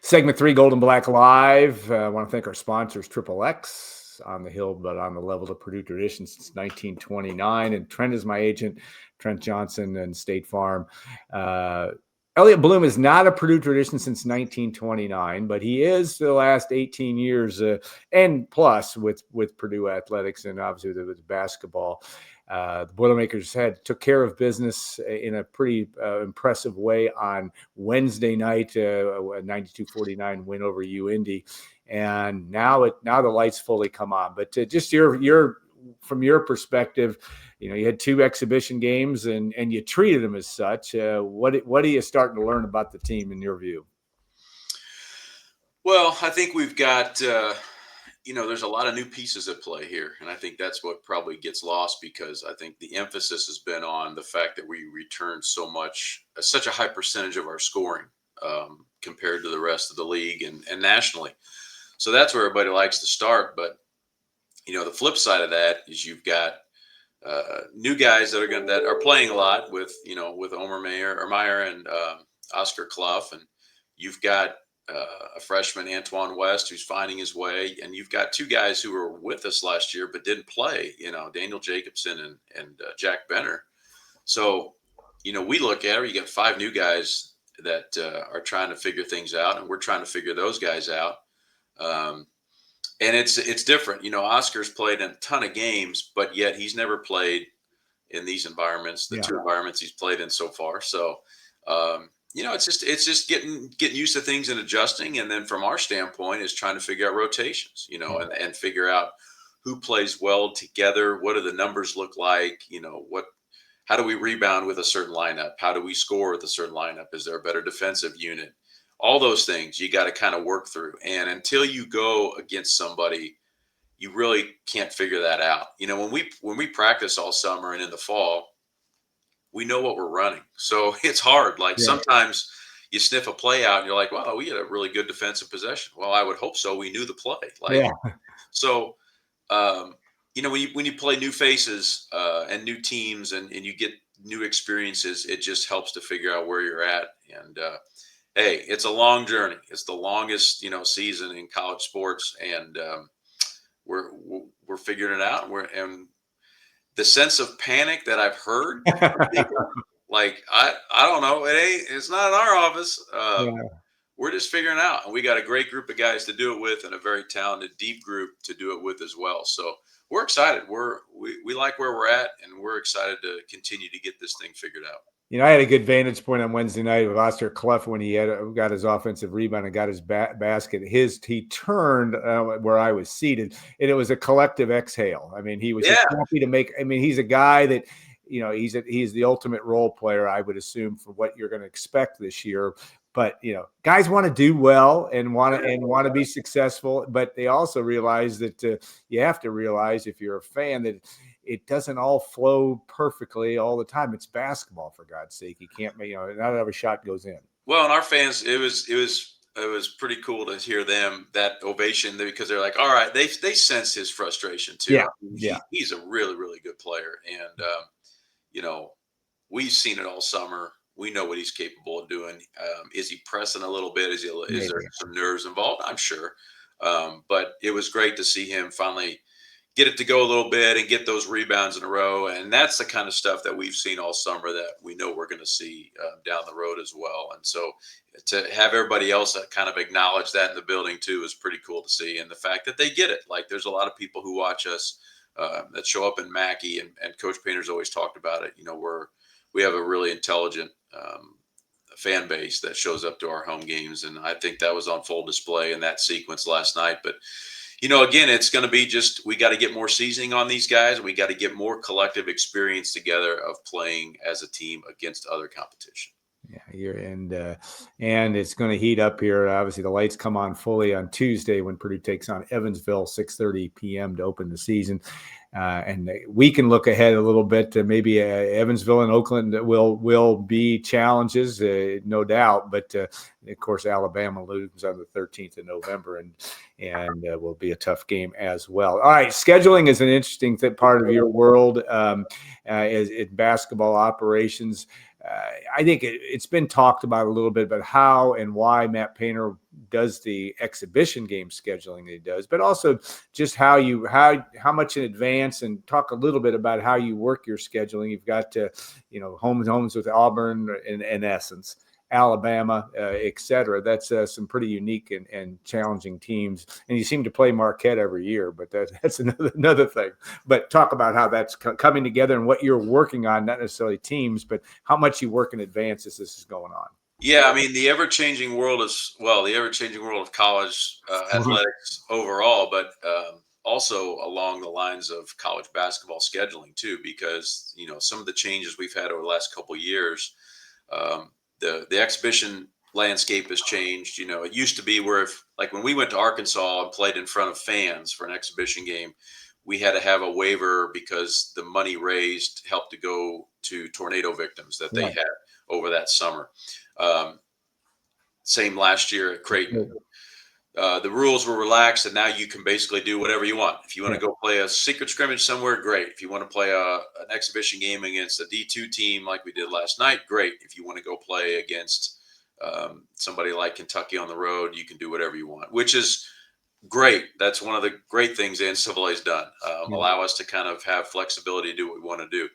Segment 3, Gold and Black Live. I want to thank our sponsors, Triple X, on the hill, but on the level of Purdue tradition since 1929. And Trent is my agent, Trent Johnson and State Farm. Elliott Bloom is not a Purdue tradition since 1929, but he is the last 18 years and plus with Purdue athletics and obviously with basketball. The Boilermakers took care of business in a pretty impressive way on Wednesday night, a 92-49 win over UIndy, and now the lights fully come on. But just from your perspective, you had 2 exhibition games and you treated them as such. What are you starting to learn about the team in your view? Well, I think we've got. There's a lot of new pieces at play here. And I think that's what probably gets lost because I think the emphasis has been on the fact that we return such a high percentage of our scoring compared to the rest of the league and nationally. So that's where everybody likes to start. But, the flip side of that is you've got new guys that are playing a lot with Omer Meyer and Oscar Clough. And you've got a freshman, Antoine West, who's finding his way. And you've got 2 guys who were with us last year but didn't play, Daniel Jacobson and Jack Benner. So, we look at it, you got 5 new guys that are trying to figure things out, and we're trying to figure those guys out. And it's different. Oscar's played in a ton of games, but yet he's never played in these environments, the 2 environments he's played in so far. So, it's just getting used to things and adjusting. And then from our standpoint is trying to figure out rotations, and figure out who plays well together. What do the numbers look like? How do we rebound with a certain lineup? How do we score with a certain lineup? Is there a better defensive unit? All those things you got to kind of work through. And until you go against somebody, you really can't figure that out. When we practice all summer and in the fall, we know what we're running. So it's hard. Sometimes you sniff a play out and you're like, wow, we had a really good defensive possession. Well, I would hope so. We knew the play. So, when you play new faces and new teams and you get new experiences, it just helps to figure out where you're at. And, hey, it's a long journey. It's the longest, season in college sports. And we're figuring it out. And the sense of panic that I've heard, I don't know. It's not in our office. We're just figuring it out. And we got a great group of guys to do it with and a very talented, deep group to do it with as well. So we're excited. We like where we're at, and we're excited to continue to get this thing figured out. I had a good vantage point on Wednesday night with Oscar Clough when he got his offensive rebound and got his basket. He turned where I was seated, and it was a collective exhale. I mean, he was just happy to make. I mean, he's a guy that, he's the ultimate role player, I would assume, for what you're going to expect this year. But guys want to do well and want to be successful, but they also realize that you have to realize, if you're a fan, that it doesn't all flow perfectly all the time. It's basketball, for God's sake. You can't make, not every shot goes in. Well, and our fans, it was pretty cool to hear them, that ovation, because they're like, all right, they sense his frustration too. He's a really, really good player. And, we've seen it all summer. We know what he's capable of doing. Is he pressing a little bit? Is there some nerves involved? I'm sure. But it was great to see him finally get it to go a little bit and get those rebounds in a row. And that's the kind of stuff that we've seen all summer that we know we're going to see down the road as well. And so to have everybody else kind of acknowledge that in the building too is pretty cool to see. And the fact that they get it, there's a lot of people who watch us that show up in Mackey, and Coach Painter's always talked about it. We have a really intelligent fan base that shows up to our home games. And I think that was on full display in that sequence last night. But, again, it's going to be we got to get more seasoning on these guys. And we got to get more collective experience together of playing as a team against other competition. Yeah, and it's going to heat up here. Obviously, the lights come on fully on Tuesday when Purdue takes on Evansville, 6:30 p.m. to open the season. And we can look ahead a little bit. Maybe Evansville and Oakland will be challenges, no doubt. But of course, Alabama loses on the 13th of November, and will be a tough game as well. All right, scheduling is an interesting part of your world in basketball operations. I think it's been talked about a little bit, but how and why Matt Painter does the exhibition game scheduling that he does, but also just how much in advance, and talk a little bit about how you work your scheduling. You've got homes with Auburn in essence, Alabama, et cetera. That's some pretty unique and challenging teams. And you seem to play Marquette every year, but that's another thing. But talk about how that's coming together and what you're working on, not necessarily teams, but how much you work in advance as this is going on. Yeah, I mean, the ever-changing world of college athletics overall, but also along the lines of college basketball scheduling too, because some of the changes we've had over the last couple of years, um, the exhibition landscape has changed. It used to be where like when we went to Arkansas and played in front of fans for an exhibition game, we had to have a waiver because the money raised helped to go to tornado victims that they Right. had over that summer. Um, Same last year at Creighton. The rules were relaxed, and now you can basically do whatever you want. If you want to go play a secret scrimmage somewhere, great. If you want to play an exhibition game against a D2 team like we did last night, great. If you want to go play against somebody like Kentucky on the road, you can do whatever you want, which is great. That's one of the great things the NCAA has done. Allow us to kind of have flexibility to do what we want to do.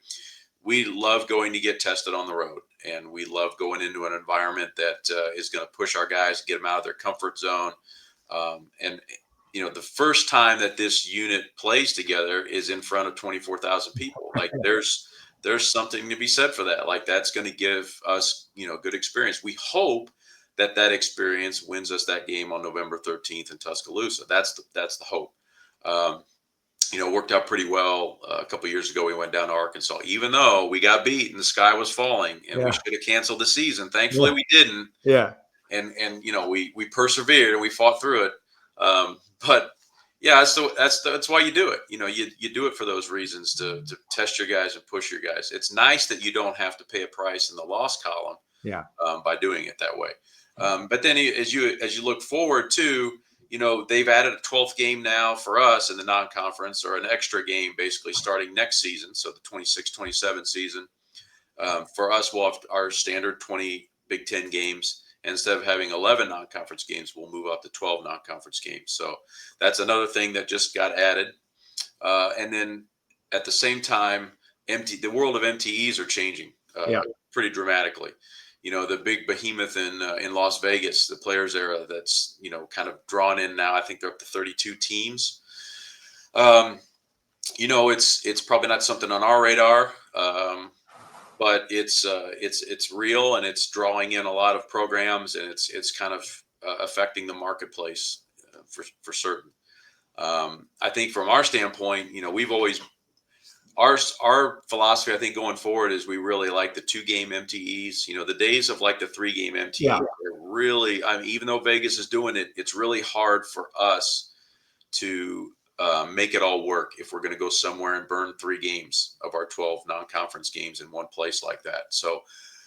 We love going to get tested on the road, and we love going into an environment that is going to push our guys, get them out of their comfort zone. And the first time that this unit plays together is in front of 24,000 people. Like there's something to be said for that. Like that's going to give us, good experience. We hope that experience wins us that game on November 13th in Tuscaloosa. That's the hope. Worked out pretty well. A couple of years ago, we went down to Arkansas, even though we got beat and the sky was falling, and we should have canceled the season. Thankfully, we didn't. Yeah. And we persevered and we fought through it. But yeah, that's why you do it. You do it for those reasons to test your guys and push your guys. It's nice that you don't have to pay a price in the loss column. Yeah. By doing it that way. But then as you look forward to, they've added a 12th game now for us in the non-conference, or an extra game basically starting next season. So the 26-27 season. For us, we'll have our standard 20 Big Ten games. And instead of having 11 non-conference games, we'll move up to 12 non-conference games. So that's another thing that just got added. And then at the same time, the world of MTEs are changing pretty dramatically. The big behemoth in Las Vegas, the Players Era, that's kind of drawn in now. I think they're up to 32 teams. It's probably not something on our radar, but it's real, and it's drawing in a lot of programs, and it's kind of affecting the marketplace for certain. I think from our standpoint, we've always our philosophy, I think, going forward is we really like the 2-game MTEs. The days of like the 3-game MTE are really, even though Vegas is doing it, it's really hard for us to make it all work if we're going to go somewhere and burn 3 games of our 12 non-conference games in one place like that. So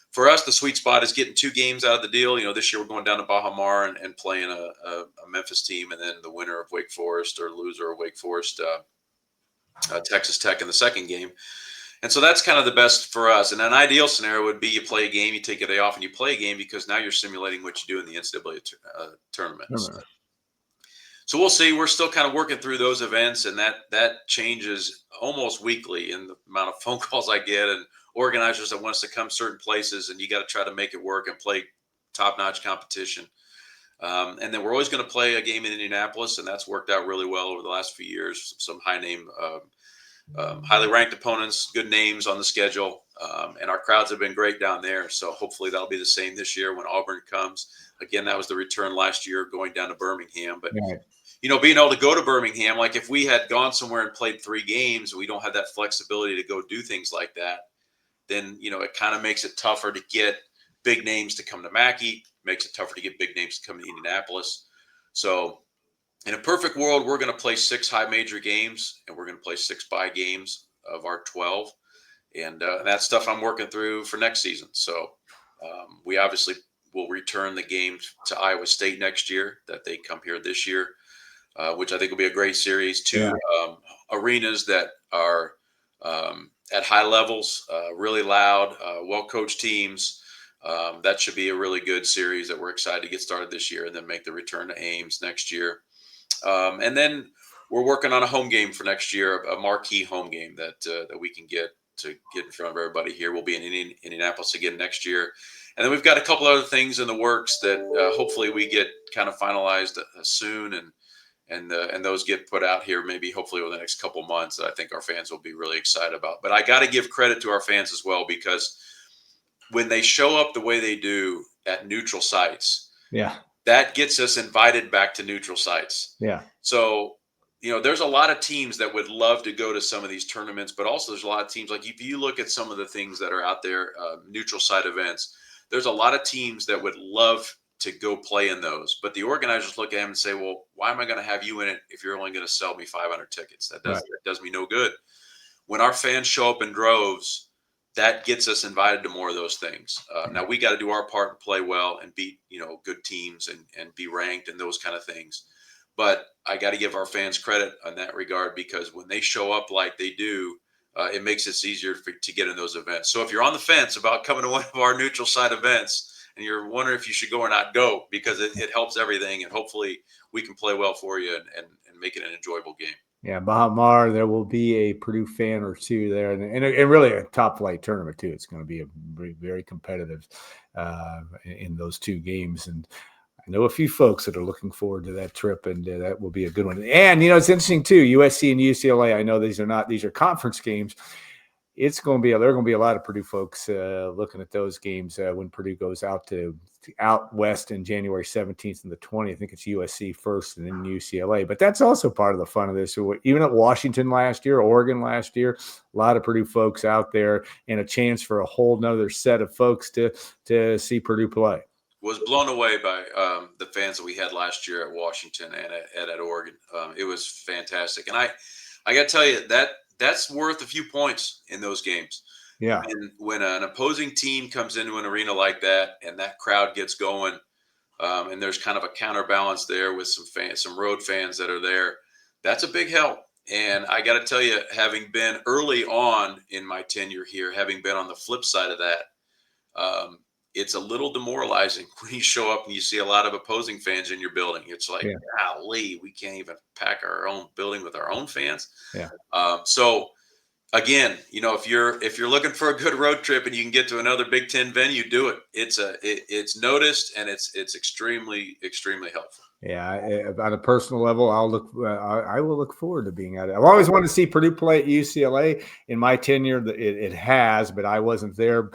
for us, the sweet spot is getting 2 games out of the deal. This year we're going down to Baja Mar and playing a Memphis team, and then the winner of Wake Forest or loser of Wake Forest, Texas Tech in the second game. And so that's kind of the best for us. And an ideal scenario would be you play a game, you take a day off, and you play a game, because now you're simulating what you do in the NCAA tournament. So we'll see. We're still kind of working through those events, and that changes almost weekly in the amount of phone calls I get and organizers that want us to come certain places, and you got to try to make it work and play top-notch competition. And then we're always going to play a game in Indianapolis, and that's worked out really well over the last few years. Some high-name, highly ranked opponents, good names on the schedule, and our crowds have been great down there. So hopefully that'll be the same this year when Auburn comes. Again, that was the return last year, going down to Birmingham. But being able to go to Birmingham, like if we had gone somewhere and played 3 games, and we don't have that flexibility to go do things like that, then it kind of makes it tougher to get big names to come to Mackey. Makes it tougher to get big names to come to Indianapolis. So in a perfect world, we're going to play 6 high major games, and we're going to play 6 bye games of our 12. And that's stuff I'm working through for next season. So we obviously will return the games to Iowa State next year, that they come here this year, which I think will be a great series. 2 arenas that are at high levels, really loud, well-coached teams. That should be a really good series that we're excited to get started this year, and then make the return to Ames next year. And then we're working on a home game for next year, a marquee home game that we can get in front of everybody here. We'll be in Indianapolis again next year, and then we've got a couple other things in the works that hopefully we get kind of finalized soon, and those get put out here maybe hopefully over the next couple months that I think our fans will be really excited about. But I got to give credit to our fans as well, because when they show up the way they do at neutral sites, Yeah. that gets us invited back to neutral sites. Yeah. So, there's a lot of teams that would love to go to some of these tournaments, but also there's a lot of teams, like if you look at some of the things that are out there, neutral site events, there's a lot of teams that would love to go play in those, but the organizers look at them and say, well, why am I going to have you in it if you're only going to sell me 500 tickets? That does me no good. When our fans show up in droves, that gets us invited to more of those things. Now we got to do our part and play well and beat, good teams and be ranked and those kind of things. But I got to give our fans credit on that regard, because when they show up like they do, it makes it easier to get in those events. So if you're on the fence about coming to one of our neutral site events and you're wondering if you should go or not, go, because it helps everything. And hopefully we can play well for you and make it an enjoyable game. Yeah, Baha Mar, there will be a Purdue fan or two there, and really a top flight tournament too. It's going to be a very, very competitive in those two games, and I know a few folks that are looking forward to that trip, and that will be a good one. And it's interesting too. USC and UCLA. I know these are conference games. There are going to be a lot of Purdue folks looking at those games when Purdue goes out west in January 17th and the 20th. I think it's USC first and then UCLA. But that's also part of the fun of this. So even at Washington last year, Oregon last year, a lot of Purdue folks out there, and a chance for a whole nother set of folks to see Purdue play. Was blown away by the fans that we had last year at Washington and at Oregon. It was fantastic. And I got to tell you, that's worth a few points in those games. Yeah. And when an opposing team comes into an arena like that and that crowd gets going, and there's kind of a counterbalance there with some road fans that are there, that's a big help. And I got to tell you, having been early on in my tenure here, having been on the flip side of that, it's a little demoralizing when you show up and you see a lot of opposing fans in your building. It's like, golly, we can't even pack our own building with our own fans. Yeah. So again, if you're looking for a good road trip and you can get to another Big Ten venue, do it. It's noticed, and it's extremely, extremely helpful. Yeah, on a personal level, I will look forward to being at it. I've always wanted to see Purdue play at UCLA. In my tenure, it has, but I wasn't there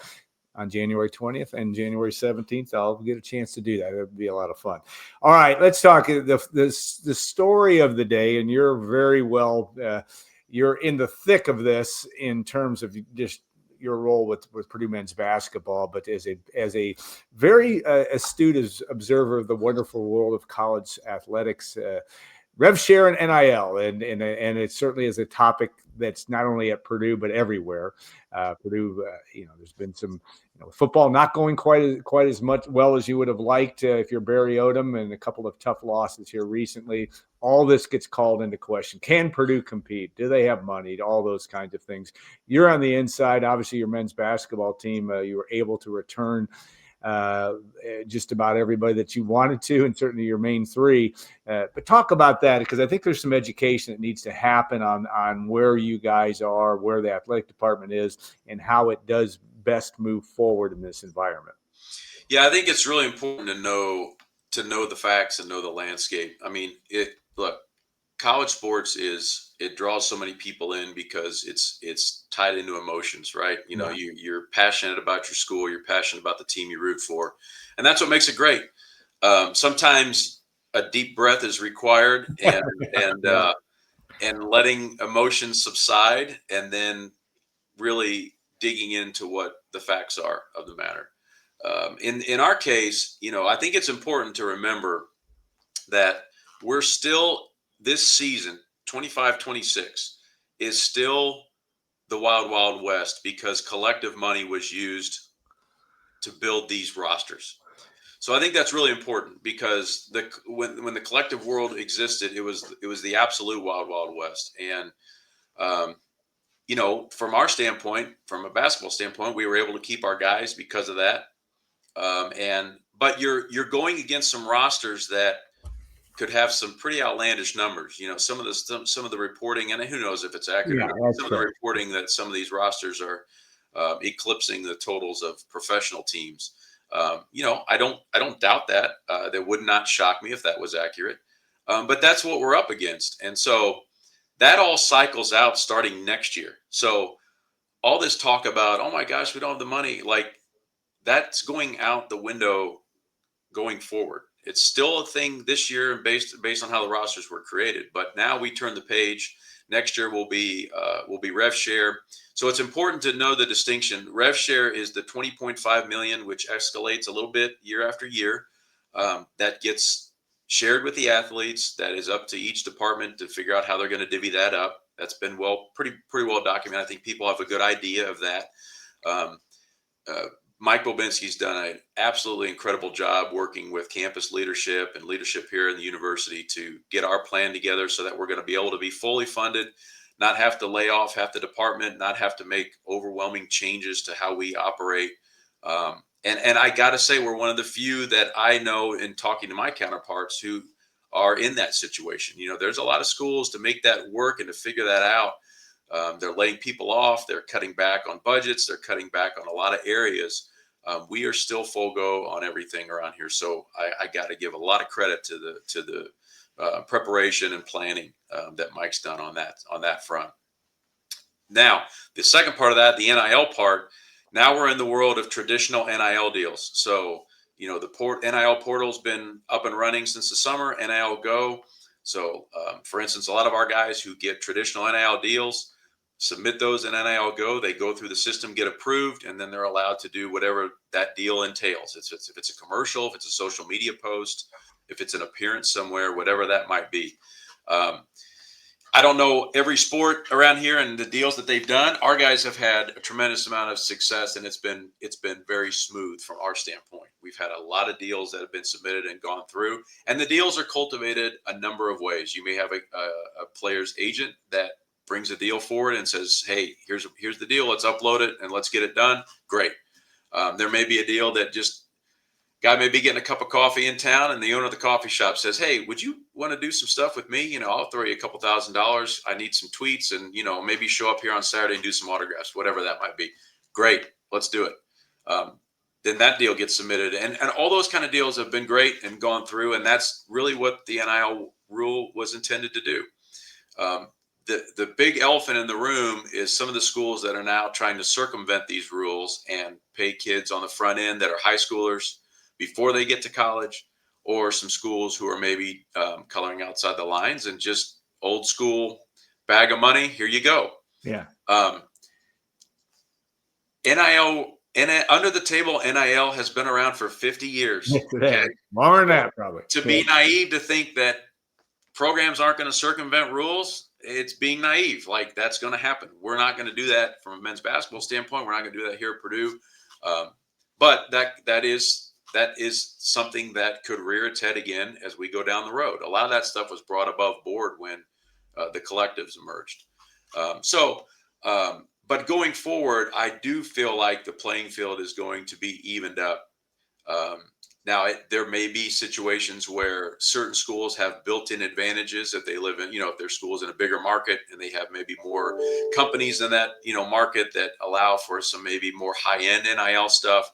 on January 20th and January 17th. I'll get a chance to do that. It would be a lot of fun. All right, let's talk the story of the day, and you're very well. You're in the thick of this in terms of just your role with Purdue men's basketball, but as a very astute observer of the wonderful world of college athletics. Rev share and NIL, and it certainly is a topic that's not only at Purdue but everywhere. Purdue, there's been some football not going quite as much well as you would have liked if you're Barry Odom, and a couple of tough losses here recently. All this gets called into question. Can Purdue compete? Do they have money? All those kinds of things. You're on the inside. Obviously, your men's basketball team, you were able to return just about everybody that you wanted to, and certainly your main three. But talk about that, because I think there's some education that needs to happen on where you guys are, where the athletic department is, and how it does best move forward in this environment. Yeah, I think it's really important to know the facts and know the landscape. I mean, look, college sports it draws so many people in because it's tied into emotions, right? You're passionate about your school, you're passionate about the team you root for, and that's what makes it great. Sometimes a deep breath is required, and letting emotions subside, and then really digging into what the facts are of the matter. In our case, I think it's important to remember that we're still, this season, 25-26, is still the wild, wild west, because collective money was used to build these rosters. So I think that's really important, because when the collective world existed, it was the absolute wild, wild west. And from our standpoint, from a basketball standpoint, we were able to keep our guys because of that. But you're going against some rosters that could have some pretty outlandish numbers. Some of the reporting, and who knows if it's accurate or Yeah, not. that's Some of the fair. reporting that some of these rosters are eclipsing the totals of professional teams. I don't doubt that. That would not shock me if that was accurate. But that's what we're up against, and so that all cycles out starting next year. So all this talk about, oh my gosh, we don't have the money, like that's going out the window going forward. It's still a thing this year based on how the rosters were created. But now we turn the page. Next year will be rev share. So it's important to know the distinction. Rev share is the 20.5 million, which escalates a little bit year after year. That gets shared with the athletes. That is up to each department to figure out how they're going to divvy that up. That's been pretty well documented. I think people have a good idea of that. Um, uh, Mike Bobinski's done an absolutely incredible job working with campus leadership and leadership here in the university to get our plan together so that we're going to be able to be fully funded, not have to lay off half the department, not have to make overwhelming changes to how we operate. And I got to say, we're one of the few that I know in talking to my counterparts who are in that situation. There's a lot of schools to make that work and to figure that out. They're laying people off. They're cutting back on budgets. They're cutting back on a lot of areas. We are still full go on everything around here. So I got to give a lot of credit to the preparation and planning that Mike's done on that front. Now, the second part of that, the NIL part. Now we're in the world of traditional NIL deals. So the NIL portal's been up and running since the summer. NIL Go. So, for instance, a lot of our guys who get traditional NIL deals submit those in NIL Go. They go through the system, get approved, and then they're allowed to do whatever that deal entails. If it's a commercial, if it's a social media post, if it's an appearance somewhere, whatever that might be. I don't know every sport around here and the deals that they've done. Our guys have had a tremendous amount of success, and it's been very smooth from our standpoint. We've had a lot of deals that have been submitted and gone through, and the deals are cultivated a number of ways. You may have a player's agent that brings a deal forward and says, "Hey, here's the deal. Let's upload it and let's get it done." Great. There may be a deal that just guy may be getting a cup of coffee in town, and the owner of the coffee shop says, "Hey, would you want to do some stuff with me? I'll throw you a couple $1,000s. I need some tweets, and maybe show up here on Saturday and do some autographs, whatever that might be." Great, let's do it. Then that deal gets submitted, and all those kind of deals have been great and gone through, and that's really what the NIL rule was intended to do. The big elephant in the room is some of the schools that are now trying to circumvent these rules and pay kids on the front end that are high schoolers before they get to college, or some schools who are maybe coloring outside the lines and just old school bag of money. Here you go. Yeah. NIL, under the table NIL has been around for 50 years. Okay? Longer than that, probably. To be naive to think that programs aren't going to circumvent rules, it's being naive. Like, that's going to happen. We're not going to do that from a men's basketball standpoint. We're not going to do that here at Purdue. But that is something that could rear its head again as we go down the road. A lot of that stuff was brought above board when the collectives emerged. But going forward, I do feel like the playing field is going to be evened up. Now, there may be situations where certain schools have built-in advantages if they live in, if their school's in a bigger market and they have maybe more companies in that, market that allow for some maybe more high-end NIL stuff.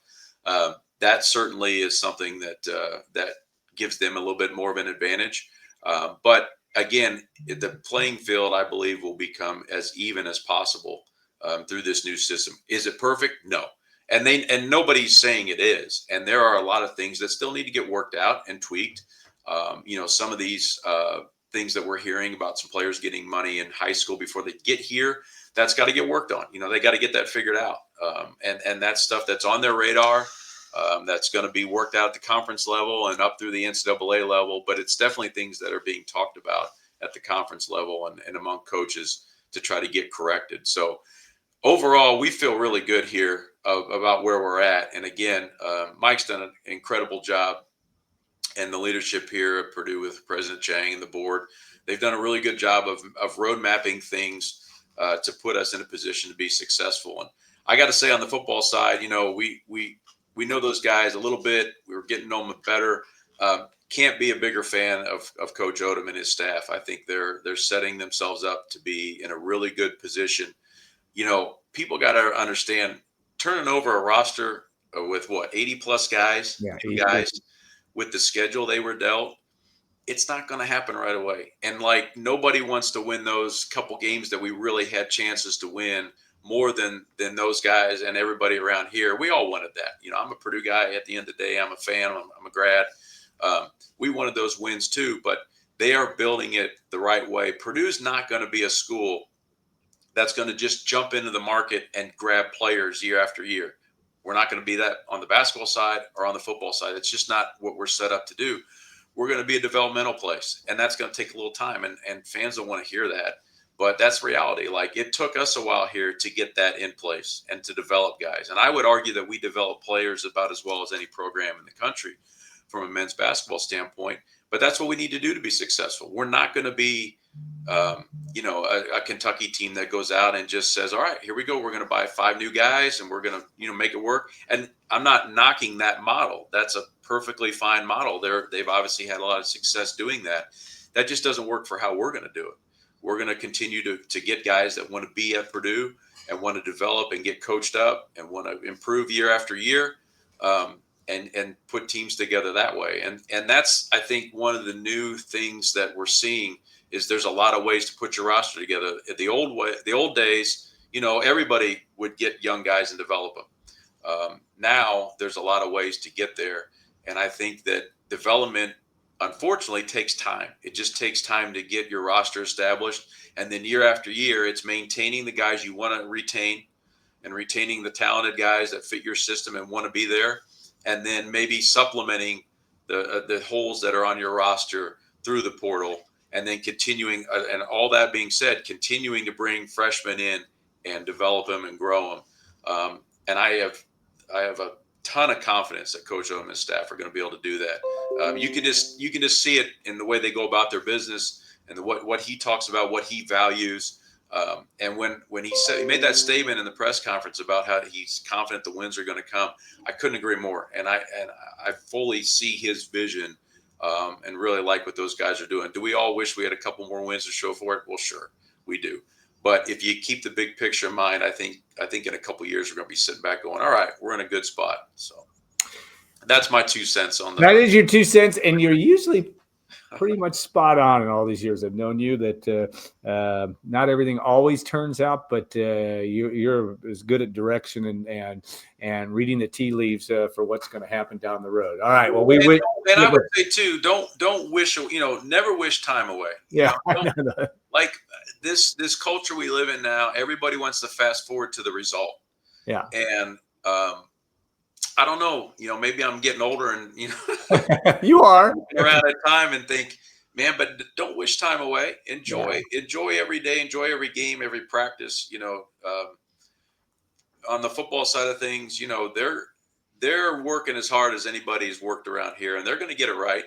That certainly is something that gives them a little bit more of an advantage. But again, the playing field, I believe, will become as even as possible through this new system. Is it perfect? No. And nobody's saying it is. And there are a lot of things that still need to get worked out and tweaked. Some of these things that we're hearing about some players getting money in high school before they get here, that's got to get worked on. They got to get that figured out. And that's stuff that's on their radar. That's going to be worked out at the conference level and up through the NCAA level. But it's definitely things that are being talked about at the conference level and among coaches to try to get corrected. So overall, we feel really good here about where we're at. And again, Mike's done an incredible job, and the leadership here at Purdue with President Chang and the board, they've done a really good job of road mapping things to put us in a position to be successful. And I got to say, on the football side, we we know those guys a little bit. We were getting to know them better. Can't be a bigger fan of Coach Odom and his staff. I think they're setting themselves up to be in a really good position. People got to understand, turning over a roster with 80 plus guys, guys with the schedule they were dealt, it's not going to happen right away. And nobody wants to win those couple games that we really had chances to win more than those guys and everybody around here. We all wanted that. I'm a Purdue guy at the end of the day. I'm a fan. I'm a grad. We wanted those wins too, but they are building it the right way. Purdue's not going to be a school that's going to just jump into the market and grab players year after year. We're not going to be that on the basketball side or on the football side. It's just not what we're set up to do. We're going to be a developmental place, and that's going to take a little time, and fans don't want to hear that, but that's reality. It took us a while here to get that in place and to develop guys. And I would argue that we develop players about as well as any program in the country from a men's basketball standpoint, but that's what we need to do to be successful. We're not going to be, a Kentucky team that goes out and just says, all right, here we go. We're going to buy 5 new guys and we're going to, make it work. And I'm not knocking that model. That's a perfectly fine model. They've obviously had a lot of success doing that. That just doesn't work for how we're going to do it. We're going to continue to get guys that want to be at Purdue and want to develop and get coached up and want to improve year after year. And put teams together that way. And that's, I think, one of the new things that we're seeing is there's a lot of ways to put your roster together. The old days, everybody would get young guys and develop them. Now there's a lot of ways to get there. And I think that development, unfortunately, takes time. It just takes time to get your roster established. And then year after year, it's maintaining the guys you want to retain and retaining the talented guys that fit your system and want to be there. And then maybe supplementing the holes that are on your roster through the portal, and then continuing, and all that being said, continuing to bring freshmen in and develop them and grow them. And I have a ton of confidence that Coach Odom and his staff are going to be able to do that. You can just see it in the way they go about their business and what he talks about, what he values. And when he made that statement in the press conference about how he's confident the wins are going to come, I couldn't agree more. And I fully see his vision, and really like what those guys are doing. Do we all wish we had a couple more wins to show for it? Well, sure, we do. But if you keep the big picture in mind, I think in a couple of years we're going to be sitting back going, all right, we're in a good spot. So that's my 2 cents on that. That is your 2 cents, and you're usually pretty much spot on in all these years I've known you, that not everything always turns out, but you're as good at direction and reading the tea leaves for what's going to happen down the road. All right. Well, I would say too, don't wish, never wish time away. Yeah. Like this culture we live in now, everybody wants to fast forward to the result. Yeah. And I don't know, maybe I'm getting older and, you are around that time and think, man, but don't wish time away. Enjoy every day, enjoy every game, every practice. On the football side of things, they're working as hard as anybody's worked around here, and they're going to get it right.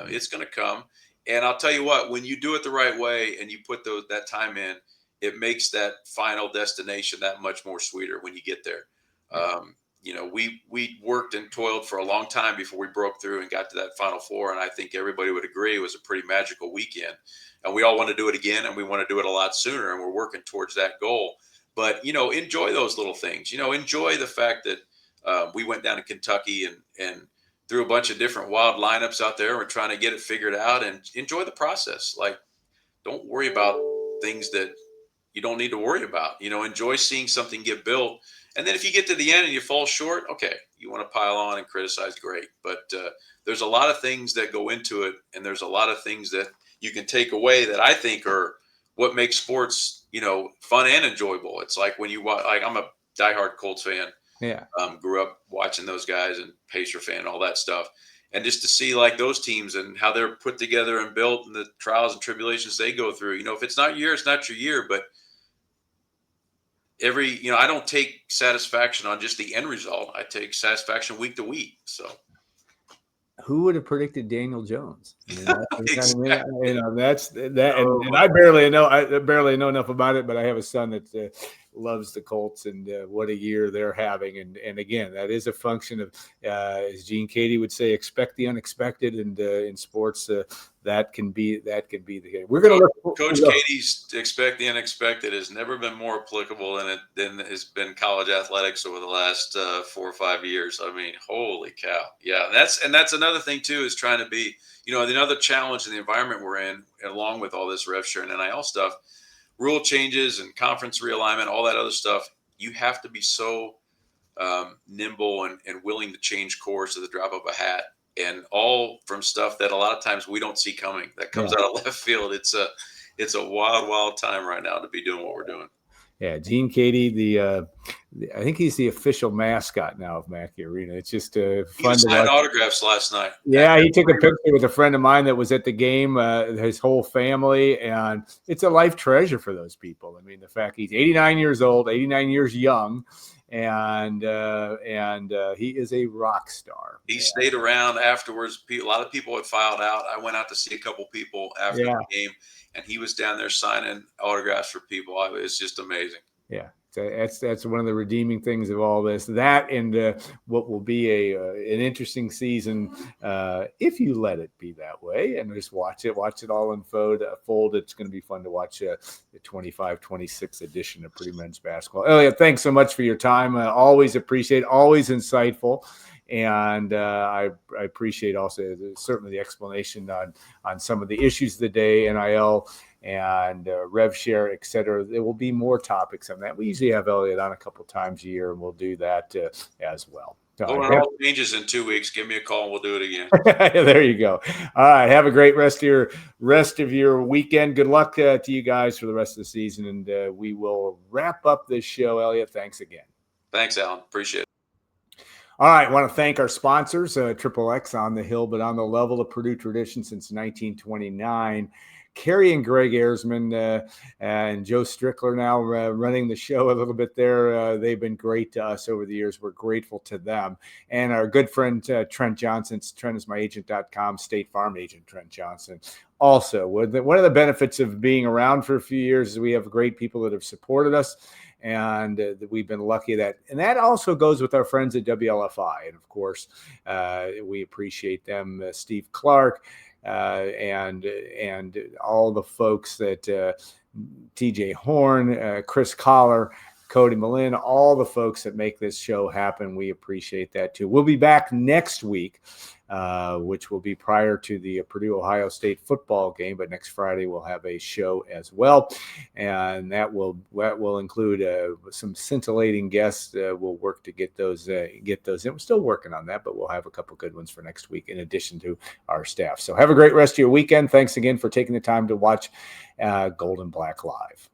It's going to come. And I'll tell you what, when you do it the right way and you put that time in, it makes that final destination that much more sweeter when you get there. We worked and toiled for a long time before we broke through and got to that Final Four. And I think everybody would agree it was a pretty magical weekend. And we all want to do it again, and we want to do it a lot sooner. And we're working towards that goal. But, enjoy those little things. Enjoy the fact that we went down to Kentucky and threw a bunch of different wild lineups out there. We're trying to get it figured out and enjoy the process. Don't worry about things that you don't need to worry about. Enjoy seeing something get built. And then if you get to the end and you fall short, okay, you want to pile on and criticize, great. But there's a lot of things that go into it, and there's a lot of things that you can take away that I think are what makes sports, fun and enjoyable. It's like when you watch, I'm a diehard Colts fan. Yeah. Grew up watching those guys and Pacer fan and all that stuff. And just to see those teams and how they're put together and built and the trials and tribulations they go through, if it's not your year, it's not your year, but I don't take satisfaction on just the end result. I take satisfaction week to week. So who would have predicted Daniel Jones? Exactly. That's that. And I barely know enough about it, but I have a son that loves the Colts, and what a year they're having. And again, that is a function of, as Gene Katie would say, expect the unexpected. And in sports, that can be the case. We're going to Coach Katie's expect the unexpected has never been more applicable than has been college athletics over the last 4 or 5 years. I mean, holy cow. Yeah. And that's another thing too, is trying to be, another challenge in the environment we're in, along with all this rev share and NIL stuff, rule changes and conference realignment, all that other stuff. You have to be so nimble and willing to change course at the drop of a hat. And all from stuff that a lot of times we don't see coming, that comes out of left field. It's a wild, wild time right now to be doing what we're doing. Yeah, Gene Katie, I think he's the official mascot now of Mackey Arena. It's just fun to sign autographs last night. Yeah, he took a picture with a friend of mine that was at the game, his whole family, and it's a life treasure for those people. I mean, the fact he's 89 years old, 89 years young, and he is a rock star. He stayed around afterwards. A lot of people had filed out. I went out to see a couple people after the game, and he was down there signing autographs for people. It's just amazing. Yeah, that's one of the redeeming things of all this. That and what will be an interesting season if you let it be that way, and just watch it all unfold. It's going to be fun to watch the 25-26 edition of Purdue men's basketball. Elliot, thanks so much for your time. Always appreciate, always insightful. And I appreciate also certainly the explanation on some of the issues of the day, NIL and rev share, et cetera. There will be more topics on that. We usually have Elliot on a couple times a year, and we'll do that as well. All changes in 2 weeks. Give me a call and we'll do it again. There you go. All right. Have a great rest of your weekend. Good luck to you guys for the rest of the season. And we will wrap up this show. Elliot, thanks again. Thanks, Alan. Appreciate it. All right. I want to thank our sponsors, Triple X on the Hill, but on the level of Purdue tradition since 1929. Kerry and Greg Erzman and Joe Strickler now running the show a little bit there. They've been great to us over the years. We're grateful to them. And our good friend Trent Johnson, TrentIsMyAgent.com, State Farm agent Trent Johnson. Also, one of the benefits of being around for a few years is we have great people that have supported us. And we've been lucky and that also goes with our friends at WLFI. And of course, we appreciate them, Steve Clark, and all the folks that TJ Horn, Chris Collar, Cody Malin, all the folks that make this show happen. We appreciate that too. We'll be back next week, which will be prior to the Purdue Ohio State football game. But next Friday we'll have a show as well, and that will include some scintillating guests. We'll work to get those in. We're still working on that, but we'll have a couple good ones for next week in addition to our staff. So have a great rest of your weekend. Thanks again for taking the time to watch Gold and Black Live.